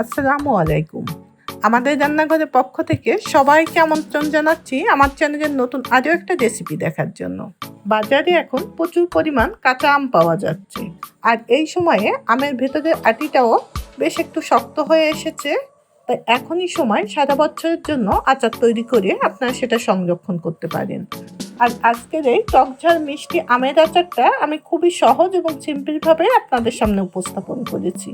আসসালামু আলাইকুম। আমাদের রান্নাঘরের পক্ষ থেকে সবাইকে আমন্ত্রণ জানাচ্ছি আমার চ্যানেলের নতুন আরও একটা রেসিপি দেখার জন্য। বাজারে এখন প্রচুর পরিমাণ কাঁচা আম পাওয়া যাচ্ছে, আর এই সময়ে আমের ভেতরের আটিটাও বেশ একটু শক্ত হয়ে এসেছে। তাই এখনই সময় সারা বছরের জন্য আচার তৈরি করে আপনারা সেটা সংরক্ষণ করতে পারেন। আর আজকের এই টকঝাল মিষ্টি আমের আচারটা আমি খুবই সহজ এবং সিম্পলভাবে আপনাদের সামনে উপস্থাপন করেছি,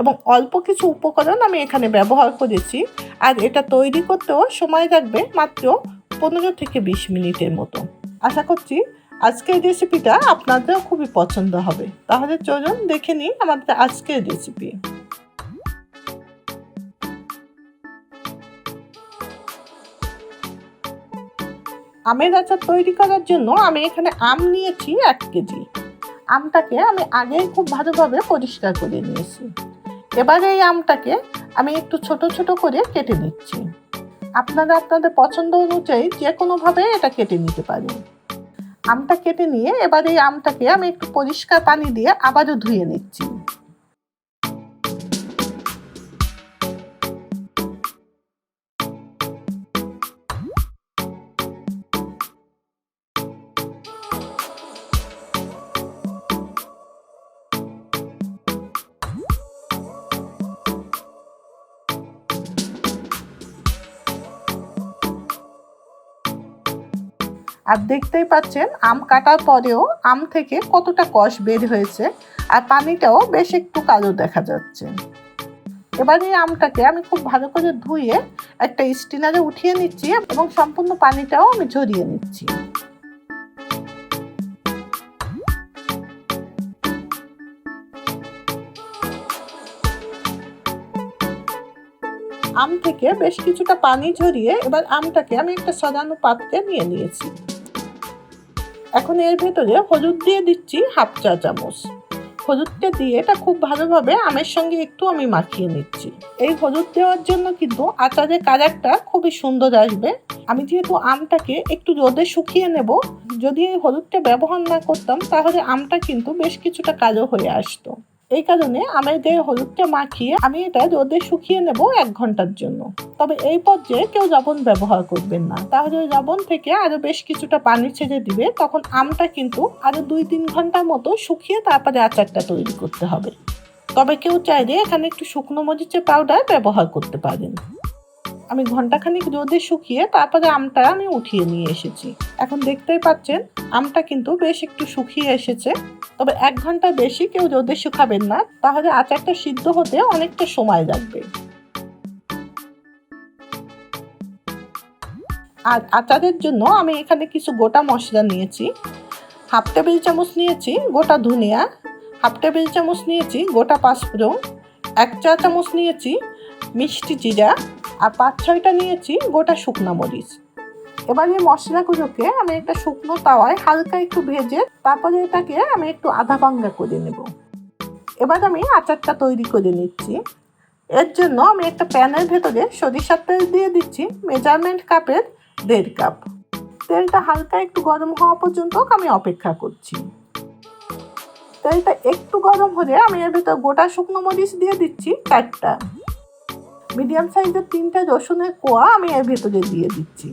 এবং অল্প কিছু উপকরণ আমি এখানে ব্যবহার করেছি। আর এটা তৈরি করতেও সময় লাগবে মাত্র 15 থেকে 20 মিনিটের মতো। আশা করছি আজকের রেসিপিটা আপনাদেরও খুবই পছন্দ হবে। তাহলে চলুন দেখে নিই আমাদের আজকের রেসিপি। আমের আচার তৈরি করার জন্য আমি এখানে আম নিয়েছি 1 কেজি। আমটাকে আমি আগেই খুব ভালোভাবে পরিষ্কার করে নিয়েছি। এবার এই আমটাকে আমি একটু ছোট ছোট করে কেটে নিচ্ছি। আপনারা আপনাদের পছন্দ অনুযায়ী যে কোনোভাবে এটা কেটে নিতে পারেন। আমটা কেটে নিয়ে এবার এই আমটাকে আমি একটু পরিষ্কার পানি দিয়ে আবারও ধুয়ে নিচ্ছি। আর দেখতেই পাচ্ছেন আম কাটার পরেও আম থেকে কতটা কষ বের হয়েছে, আর পানিটাও বেশ একটু কালো দেখা যাচ্ছে। এবার এই আমটাকে আমি খুব ভালো করে ধুয়ে একটা স্টিনারে উঠিয়ে নিচ্ছি এবং সম্পূর্ণ পানিটাও আমি ঝরিয়ে নিচ্ছি। আম থেকে বেশ কিছুটা পানি ঝরিয়ে এবার আমটাকে আমি একটা সাজানো পাত্রে নিয়ে নিয়েছি। এখন এর ভেতরে হলুদ দিয়ে দিচ্ছি 1/2 চা চামচ। হলুদটা দিয়ে এটা খুব ভালোভাবে আমের সঙ্গে একটু আমি মাখিয়ে নিচ্ছি। এই হলুদ দেওয়ার জন্য কিন্তু আচারের কালারটা খুবই সুন্দর আসবে। আমি যেহেতু আমটাকে একটু রোদে শুকিয়ে নেব, যদি এই হলুদটা ব্যবহার না করতাম তাহলে আমটা কিন্তু বেশ কিছুটা কালো হয়ে আসতো। এই কারণে আমের গায়ে হলুদটা মাখিয়ে আমি এটা রোদে শুকিয়ে নেব 1 ঘন্টার জন্য। তবে এই পর্যায়ে কেউ লবণ ব্যবহার করবেন না, তাহলে লবণ থেকে আরো বেশ কিছুটা পানি ছেড়ে দিবে। তখন আমটা কিন্তু আরো 2-3 ঘন্টার মতো শুকিয়ে তারপরে আচারটা তৈরি করতে হবে। তবে কেউ চাইলে এখানে একটু শুকনো মরিচের পাউডার ব্যবহার করতে পারেন। আমি ঘন্টাখানিক রোদে শুকিয়ে তারপরে আমটা আমি উঠিয়ে নিয়ে এসেছি। এখন দেখতেই পাচ্ছেন আমটা কিন্তু বেশ একটু শুকিয়ে এসেছে। তবে 1 ঘন্টা বেশি কেউ রোদে শুকাবেন না, তাহলে আচারটা সিদ্ধ হতে অনেকটা সময় লাগবে। আর আচারের জন্য আমি এখানে কিছু গোটা মশলা নিয়েছি। 1/2 টেবিল চামচ নিয়েছি গোটা ধনিয়া, 1/2 টেবিল চামচ নিয়েছি গোটা পাঁচফোড়ন, 1 চা চামচ নিয়েছি মিষ্টি জিরা, আর 5-6টা নিয়েছি গোটা শুকনো মরিচ। এবার এই মশলাগুলোকে আমি একটা শুকনো তাওয়ায় হালকা একটু ভেজে তারপরে এটাকে আমি একটু আধা ভাঙা করে নেব। এবার আমি আচারটা তৈরি করে নিচ্ছি। এর জন্য আমি একটা প্যানের ভেতরে সরিষার তেল দিয়ে দিচ্ছি মেজারমেন্ট কাপের 1.5 কাপ। তেলটা হালকা একটু গরম হওয়া পর্যন্ত আমি অপেক্ষা করছি। তেলটা একটু গরম হলে আমি এর ভেতর গোটা শুকনো মরিচ দিয়ে দিচ্ছি 4টা। মিডিয়াম সাইজের 3টে রসুনের কোয়া আমি এর ভেতরে দিয়ে দিচ্ছি।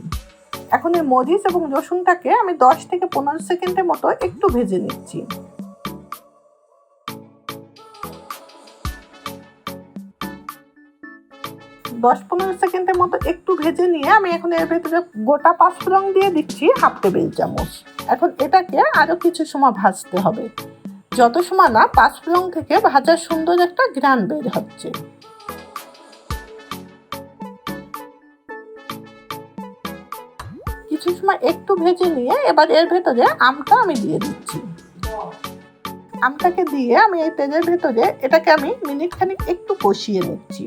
এখন এই মরিচ এবং রসুনটাকে আমি 10 থেকে 15 সেকেন্ডের মতো একটু ভেজে নিচ্ছি। দশ 15 সেকেন্ডের মতো একটু ভেজে নিয়ে আমি এখন এর ভেতরে গোটা পাঁচফোড়ন দিয়ে দিচ্ছি 1/2 টেবিল চামচ। এখন এটাকে আরো কিছু সময় ভাজতে হবে, যত সময় না পাঁচফোড়ন থেকে ভাজার সুন্দর একটা ঘ্রাণ বের হচ্ছে। কিছু সময় একটু ভেজে নিয়ে এবার এর ভেতরে আমটা আমি দিয়ে দিচ্ছি। আমটাকে দিয়ে আমি এই তেলের ভেতরে এটাকে আমি মিনিট খানিক একটু কষিয়ে নিচ্ছি।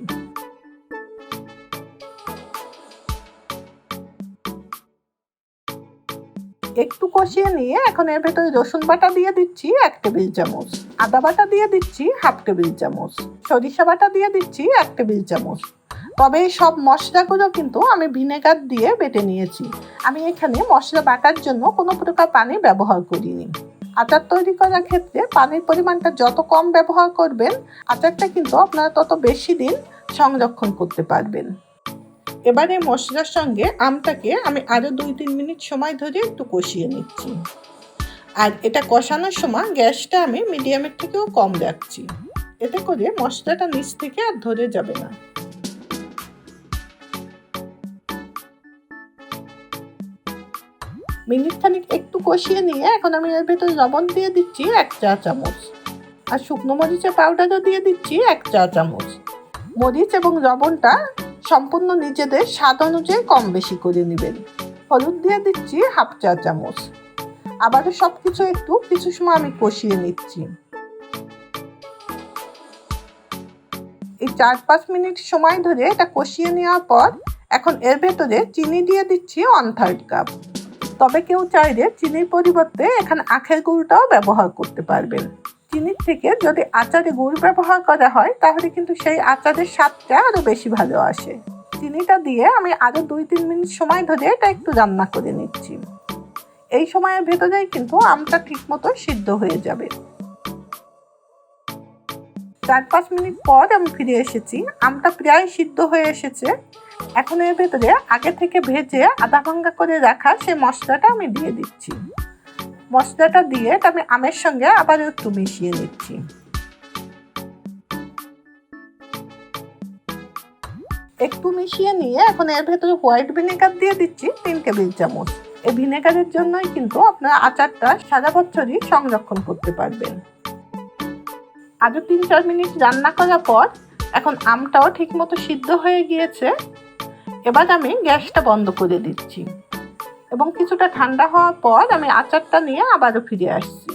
একটু কষিয়ে নিয়ে এখন এর ভেতরে রসুন বাটা দিয়ে দিচ্ছি 1 টেবিল চামচ, আদা বাটা দিয়ে দিচ্ছি 1/2 টেবিল চামচ, সরিষা বাটা দিয়ে দিচ্ছি 1 টেবিল চামচ। তবে এই সব মশলাগুলো কিন্তু আমি ভিনেগার দিয়ে বেটে নিয়েছি। আমি এখানে মশলা বাটার জন্য কোনো প্রকার পানি ব্যবহার করিনি। আচার তৈরি করার ক্ষেত্রে পানির পরিমাণটা যত কম ব্যবহার করবেন, আচারটা কিন্তু আপনারা তত বেশি দিন সংরক্ষণ করতে পারবেন। এবার এই মশলার সঙ্গে আমটাকে আমি আরও 2-3 মিনিট সময় ধরে একটু কষিয়ে নিচ্ছি। আর এটা কষানোর সময় গ্যাসটা আমি মিডিয়ামের থেকেও কম রাখছি, এতে করে মশলাটা নিচ থেকে আর ধরে যাবে না। মিনিট খানিক একটু কষিয়ে নিয়ে এখন আমি এর ভেতর লবণ দিয়ে দিচ্ছি 1 চা চামচ, আর শুকনো মরিচের পাউডারও দিয়ে দিচ্ছি 1 চা চামচ। মরিচ এবং লবণটা সম্পূর্ণ নিজেদের স্বাদ অনুযায়ী কম বেশি করে নেবেন। হলুদ দিয়ে দিচ্ছি 1/2 চা চামচ। আবারও সবকিছু একটু কিছু সময় আমি কষিয়ে নিচ্ছি। এই 4-5 মিনিট সময় ধরে এটা কষিয়ে নেওয়ার পর এখন এর ভেতরে চিনি দিয়ে দিচ্ছি 1/3 কাপ। তবে কেউ চাইলে চিনির পরিবর্তে এখানে আখের গুড়টাও ব্যবহার করতে পারবেন। চিনির থেকে যদি আচারে গুড় ব্যবহার করা হয় তাহলে কিন্তু সেই আচারের স্বাদটা আরও বেশি ভালো আসে। চিনিটা দিয়ে আমি আরও 2-3 মিনিট সময় ধরে এটা একটু রান্না করে নিচ্ছি। এই সময়ের ভেতরেই কিন্তু আমটা ঠিকমতো সিদ্ধ হয়ে যাবে। 4-5 মিনিট পর আমি ফিরে এসেছি, আমটা প্রায় সিদ্ধ হয়ে এসেছে। এখন এর ভেতরে আগে থেকে ভেজে আধা ভাঙ্গা করে রাখা সেই মশলাটা আমি দিয়ে দিচ্ছি। মশলাটা দিয়ে আমি আমের সঙ্গে আবার একটু মিশিয়ে নিচ্ছি। একটু মিশিয়ে নিয়ে এখন এর ভেতরে হোয়াইট ভিনেগার দিয়ে দিচ্ছি 3 টেবিল চামচ। এই ভিনেগারের জন্যই কিন্তু আপনারা আচারটা সারা বছরই সংরক্ষণ করতে পারবেন। আরও 3-4 মিনিট রান্না করার পর এখন আমটাও ঠিকমতো সিদ্ধ হয়ে গিয়েছে। এবার আমি গ্যাসটা বন্ধ করে দিচ্ছি এবং কিছুটা ঠান্ডা হওয়ার পর আমি আচারটা নিয়ে আবারও ফিরে আসছি।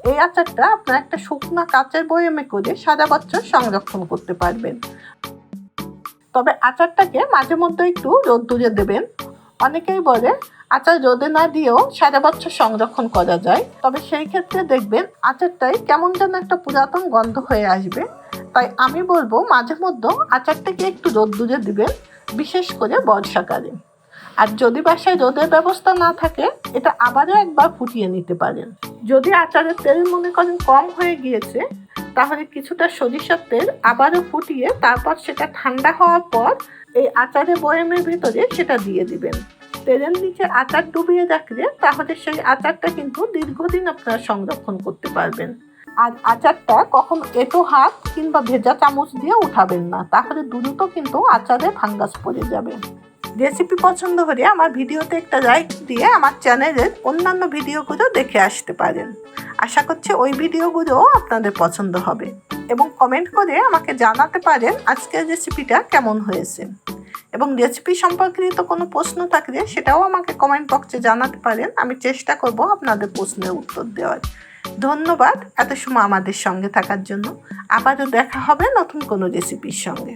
এই আচারটা আপনারা একটা শুকনো কাচের বয়ামে করে সারা বছর সংরক্ষণ করতে পারবেন। তবে আচারটাকে মাঝে মধ্যে একটু রোদ্দুরে দেবেন। অনেকেই বলে আচার রোদে না দিয়েও সারা বছর সংরক্ষণ করা যায়, তবে সেই ক্ষেত্রে দেখবেন আচারটাই কেমন যেন একটা পুরাতন গন্ধ হয়ে আসবে। তাই আমি বলবো মাঝে মধ্যে আচারটাকে একটু রোদ্দুরে দিবেন, বিশেষ করে বর্ষাকালে। আর যদি বাসায় রোদের ব্যবস্থা না থাকে এটা আবারও একবার ফুটিয়ে নিতে পারেন। যদি আচারের তেল মনে করেন কম হয়ে গিয়েছে তাহলে কিছুটা সরিষার তেল আবারও ফুটিয়ে তারপর সেটা ঠান্ডা হওয়ার পর এই আচারের বয়ামের ভেতরে সেটা দিয়ে দিবেন। তেলের নিচে আচার ডুবিয়ে রাখলে তাহলে সেই আচারটা কিন্তু দীর্ঘদিন আপনারা সংরক্ষণ করতে পারবেন। আর আচারটা কখন এঁটো হাত কিংবা ভেজা চামচ দিয়ে উঠাবেন না, তাহলে দ্রুত কিন্তু আচারে ফাঙ্গাস পড়ে যাবে। রেসিপি পছন্দ হলে আমার ভিডিওতে একটা লাইক দিয়ে আমার চ্যানেলের অন্যান্য ভিডিওগুলো দেখে আসতে পারেন। আশা করছি ওই ভিডিওগুলোও আপনাদের পছন্দ হবে এবং কমেন্ট করে আমাকে জানাতে পারেন আজকের রেসিপিটা কেমন হয়েছে। এবং রেসিপি সম্পর্কিত কোনো প্রশ্ন থাকলে সেটাও আমাকে কমেন্ট বক্সে জানাতে পারেন, আমি চেষ্টা করব আপনাদের প্রশ্নের উত্তর দেওয়ার। ধন্যবাদ এত সময় আমাদের সঙ্গে থাকার জন্য। আবারও দেখা হবে নতুন কোনো রেসিপির সঙ্গে।